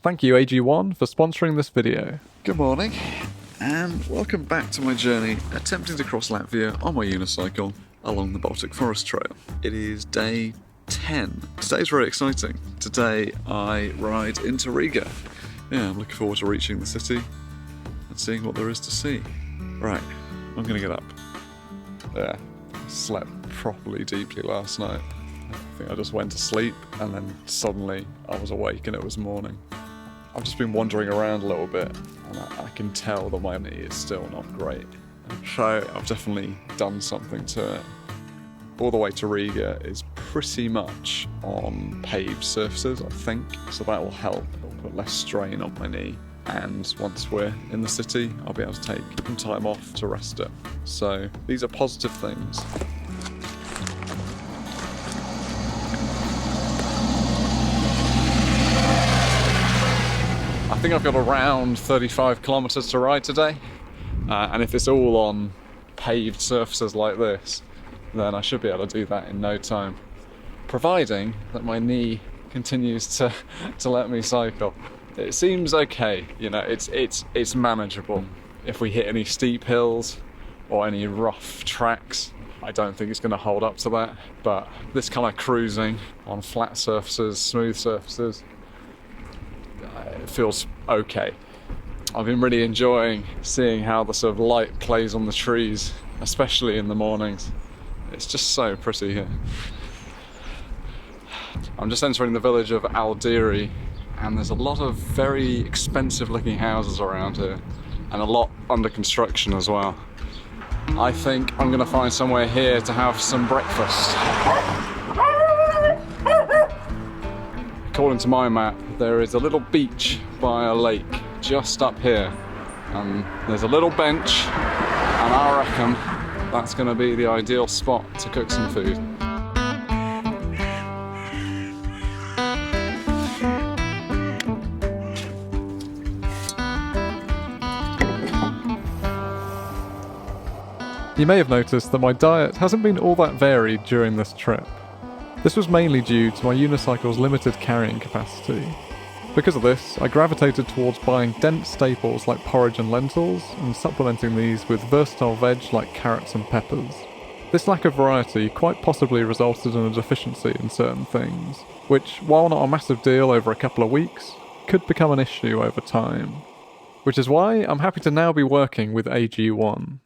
Thank you AG1 for sponsoring this video. Good morning and welcome back to my journey attempting to cross Latvia on my unicycle along the Baltic Forest Trail. It is day 10. Today's very exciting. Today I ride into Riga. Yeah, I'm looking forward to reaching the city and seeing what there is to see. Right, I'm gonna get up. Yeah, slept properly deeply last night. I think I just went to sleep and then suddenly I was awake and it was morning. I've just been wandering around a little bit and I can tell that my knee is still not great. So I've definitely done something to it. All the way to Riga is pretty much on paved surfaces, I think, so that will help. It'll put less strain on my knee, and once we're in the city I'll be able to take some time off to rest it. So these are positive things. I think I've got around 35 kilometers to ride today, and if it's all on paved surfaces like this, then I should be able to do that in no time, providing that my knee continues to let me cycle. It seems okay, you know, it's manageable. If we hit any steep hills or any rough tracks, I don't think it's going to hold up to that, but this kind of cruising on flat surfaces, smooth surfaces, it feels okay. I've been really enjoying seeing how the sort of light plays on the trees, especially in the mornings. It's just so pretty here. I'm just entering the village of Alderi, and there's a lot of very expensive looking houses around here, and a lot under construction as well. I think I'm going to find somewhere here to have some breakfast. According to my map, there is a little beach by a lake just up here, and there's a little bench, and I reckon that's going to be the ideal spot to cook some food. You may have noticed that my diet hasn't been all that varied during this trip. This was mainly due to my unicycle's limited carrying capacity. Because of this, I gravitated towards buying dense staples like porridge and lentils, and supplementing these with versatile veg like carrots and peppers. This lack of variety quite possibly resulted in a deficiency in certain things, which, while not a massive deal over a couple of weeks, could become an issue over time. Which is why I'm happy to now be working with AG1.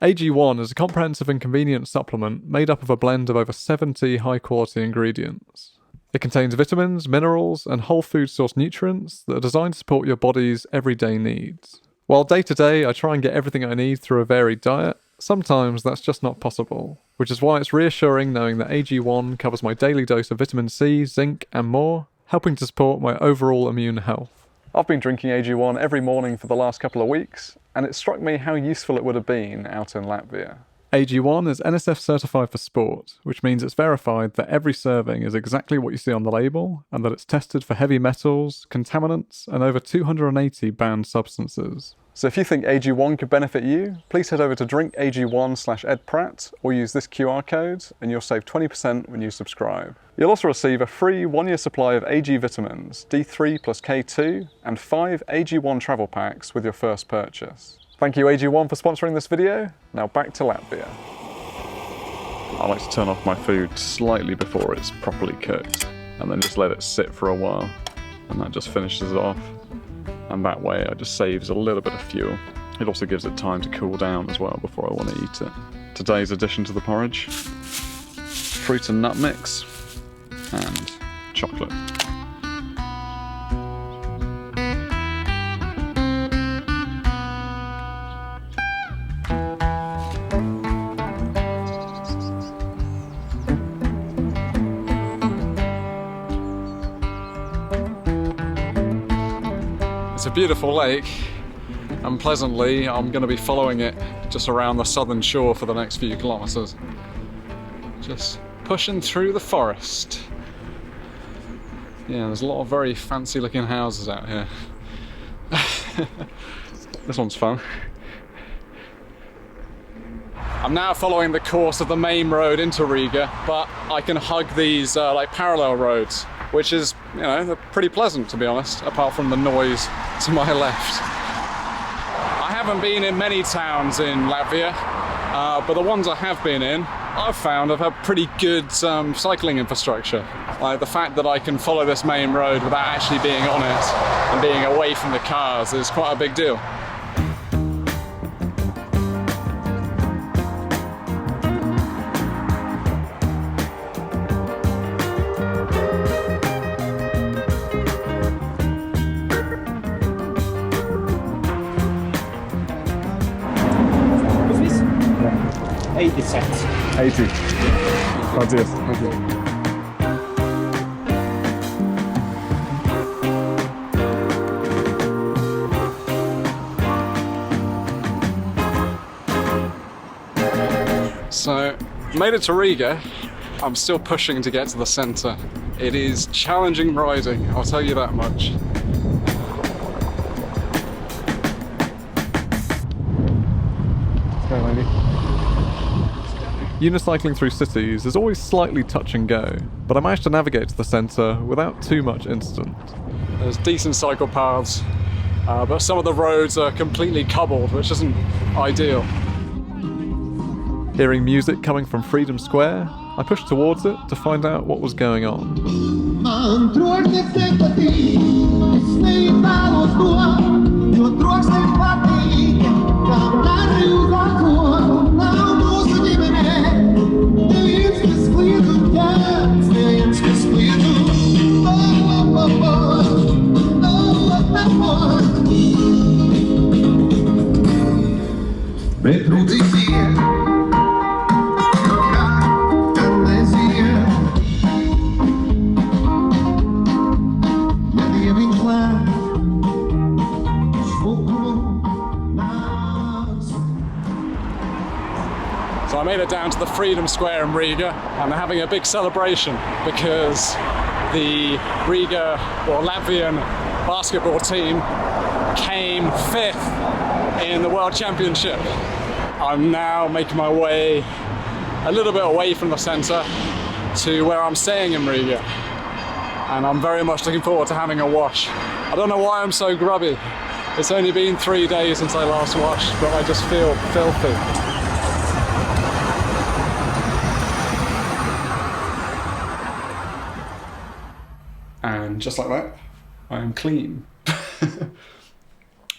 AG1 is a comprehensive and convenient supplement made up of a blend of over 70 high-quality ingredients. It contains vitamins, minerals, and whole food source nutrients that are designed to support your body's everyday needs. While day to day I try and get everything I need through a varied diet, sometimes that's just not possible, which is why it's reassuring knowing that AG1 covers my daily dose of vitamin C, zinc, and more, helping to support my overall immune health. I've been drinking AG1 every morning for the last couple of weeks, and it struck me how useful it would have been out in Latvia. AG1 is NSF certified for sport, which means it's verified that every serving is exactly what you see on the label, and that it's tested for heavy metals, contaminants, and over 280 banned substances. So if you think AG1 could benefit you, please head over to drinkag1/edpratt or use this QR code and you'll save 20% when you subscribe. You'll also receive a free 1-year supply of AG vitamins, D3 plus K2, and 5 AG1 travel packs with your first purchase. Thank you AG1 for sponsoring this video. Now back to Latvia. I like to turn off my food slightly before it's properly cooked and then just let it sit for a while, and that just finishes it off. And that way it just saves a little bit of fuel. It also gives it time to cool down as well before I want to eat it. Today's addition to the porridge: fruit and nut mix and chocolate. It's a beautiful lake, and pleasantly I'm going to be following it just around the southern shore for the next few kilometers. Just pushing through the forest. Yeah, there's a lot of very fancy looking houses out here. This one's fun. I'm now following the course of the main road into Riga, but I can hug these like parallel roads which is, you know, pretty pleasant to be honest, apart from the noise to my left. I haven't been in many towns in Latvia, but the ones I have been in, I've found have had pretty good cycling infrastructure. Like the fact that I can follow this main road without actually being on it and being away from the cars is quite a big deal. Is this? 80 cents. 80. That's it. Thank you. So, made it to Riga. I'm still pushing to get to the centre. It is challenging riding, I'll tell you that much. Go, lady. Unicycling through cities is always slightly touch and go, but I managed to navigate to the centre without too much incident. There's decent cycle paths, but some of the roads are completely cobbled, which isn't ideal. Hearing music coming from Freedom Square, I pushed towards it to find out what was going on. So I made it down to the Freedom Square in Riga, and they're having a big celebration because the Riga, or Latvian basketball team came 5th in the World Championship. I'm now making my way a little bit away from the centre to where I'm staying in Riga, and I'm very much looking forward to having a wash. I don't know why I'm so grubby. It's only been 3 days since I last washed, but I just feel filthy. And just like that, I am clean.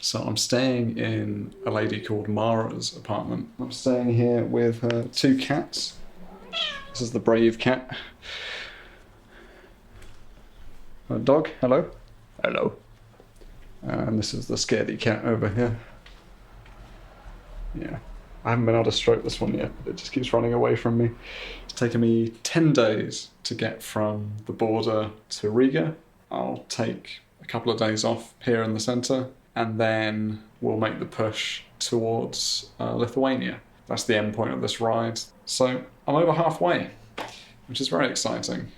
So I'm staying in a lady called Mara's apartment. I'm staying here with her 2 cats. This is the brave cat. A dog, hello. Hello. And this is the scaredy cat over here. Yeah, I haven't been able to stroke this one yet, but it just keeps running away from me. It's taken me 10 days to get from the border to Riga. I'll take a couple of days off here in the centre, and then we'll make the push towards Lithuania. That's the end point of this ride. So I'm over halfway, which is very exciting.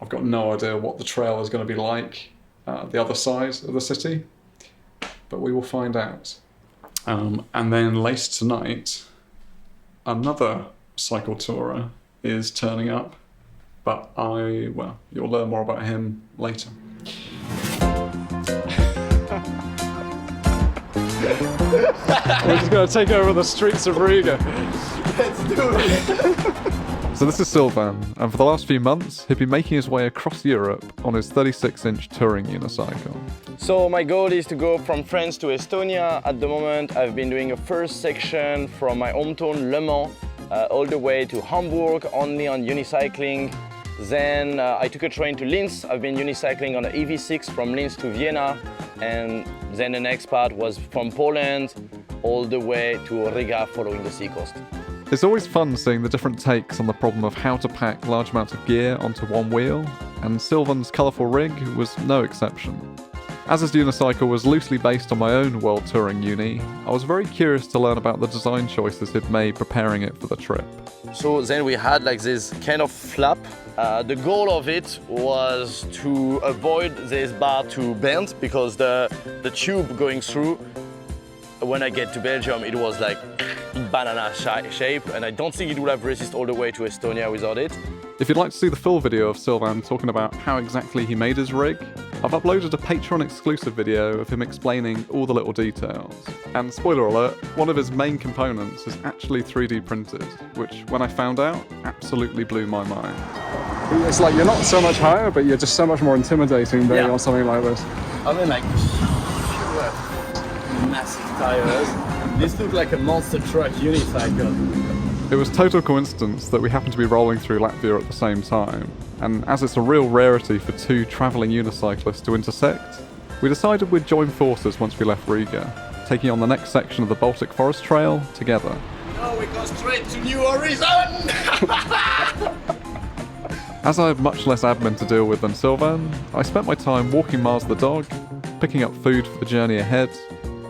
I've got no idea what the trail is going to be like the other side of the city, but we will find out. And then later tonight, another cycle tourer is turning up, but well, you'll learn more about him later. We're just going to take over the streets of Riga. Let's do it! So this is Silvan, and for the last few months, he'd been making his way across Europe on his 36-inch touring unicycle. So my goal is to go from France to Estonia. At the moment, I've been doing a first section from my hometown, Le Mans, all the way to Hamburg, only on unicycling. Then I took a train to Linz. I've been unicycling on an EV6 from Linz to Vienna. And then the next part was from Poland all the way to Riga, following the seacoast. It's always fun seeing the different takes on the problem of how to pack large amounts of gear onto one wheel, and Silvan's colourful rig was no exception. As his unicycle was loosely based on my own world touring uni, I was very curious to learn about the design choices he'd made preparing it for the trip. So then we had like this kind of flap. The goal of it was to avoid this bar to bend, because the tube going through, when I get to Belgium, it was like banana shape, and I don't think it would have resisted all the way to Estonia without it. If you'd like to see the full video of Sylvan talking about how exactly he made his rig, I've uploaded a Patreon exclusive video of him explaining all the little details. And spoiler alert, one of his main components is actually 3D printed, which when I found out, absolutely blew my mind. It's like you're not so much higher, but you're just so much more intimidating being on something like this. I mean, like, massive tires. This looks like a monster truck unicycle. It was total coincidence that we happened to be rolling through Latvia at the same time, and as it's a real rarity for two travelling unicyclists to intersect, we decided we'd join forces once we left Riga, taking on the next section of the Baltic Forest Trail together. Now we go straight to New Horizon! As I have much less admin to deal with than Sylvan, I spent my time walking Mars the dog, picking up food for the journey ahead,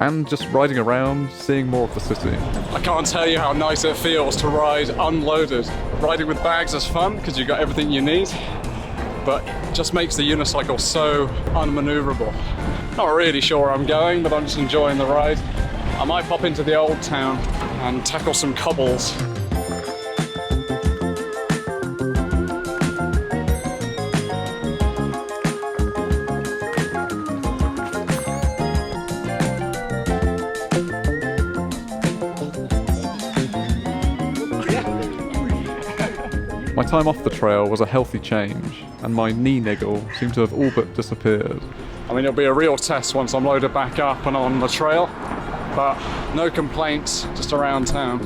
and just riding around, seeing more of the city. I can't tell you how nice it feels to ride unloaded. Riding with bags is fun because you've got everything you need, but it just makes the unicycle so unmaneuverable. Not really sure where I'm going, but I'm just enjoying the ride. I might pop into the old town and tackle some cobbles. My time off the trail was a healthy change, and my knee niggle seemed to have all but disappeared. I mean, it'll be a real test once I'm loaded back up and on the trail, but no complaints, just around town.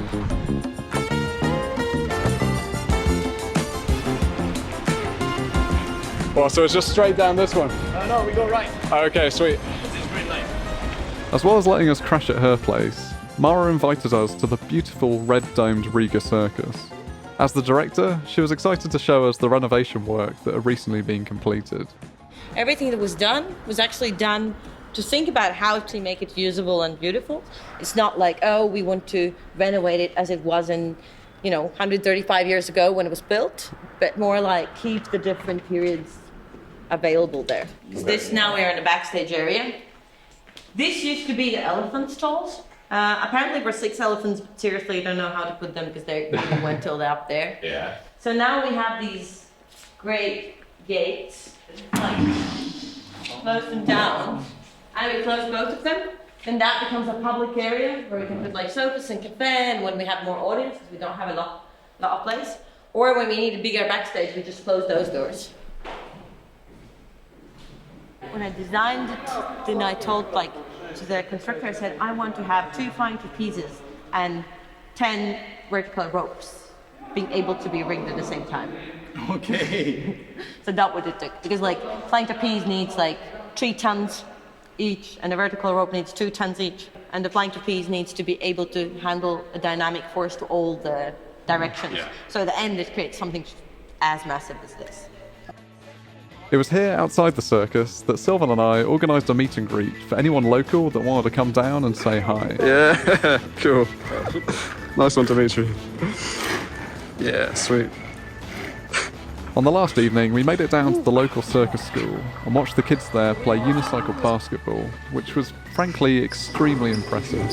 Well, so it's just straight down this one? No, we go right. Okay, sweet. This is green light. As well as letting us crash at her place, Mara invited us to the beautiful red-domed Riga Circus. As the director, she was excited to show us the renovation work that had recently been completed. Everything that was done was actually done to think about how to make it usable and beautiful. It's not like, oh, we want to renovate it as it was in, 135 years ago when it was built, but more like keep the different periods available there. This now we're in the backstage area. This used to be the elephant stalls. Apparently for 6 elephants, but seriously, I don't know how to put them because they really went till they're up there. Yeah. So now we have these great gates, like close them down, and we close both of them. Then that becomes a public area where we can put like sofas and cafe, and when we have more audience, because we don't have a lot of place, or when we need a bigger backstage, we just close those doors. When I designed it, then I told to the constructor, I said, I want to have 2 flying trapezes and 10 vertical ropes being able to be rigged at the same time. Okay. So that's what it took. Because flying trapeze needs 3 tons each, and the vertical rope needs 2 tons each. And the flying trapeze needs to be able to handle a dynamic force to all the directions. Yeah. So at the end, it creates something as massive as this. It was here outside the circus that Sylvan and I organised a meet and greet for anyone local that wanted to come down and say hi. Yeah, cool. Nice one, Dimitri. Yeah, sweet. On the last evening, we made it down to the local circus school and watched the kids there play unicycle basketball, which was frankly extremely impressive.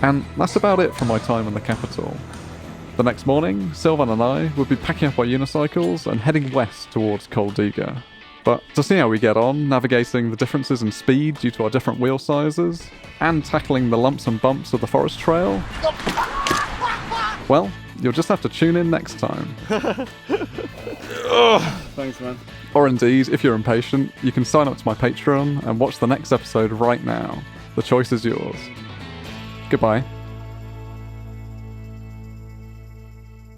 And that's about it for my time in the capital. The next morning, Sylvan and I would be packing up our unicycles and heading west towards Koldiga. But to see how we get on, navigating the differences in speed due to our different wheel sizes, and tackling the lumps and bumps of the forest trail, well, you'll just have to tune in next time. Thanks, man. Or indeed, if you're impatient, you can sign up to my Patreon and watch the next episode right now. The choice is yours. Goodbye.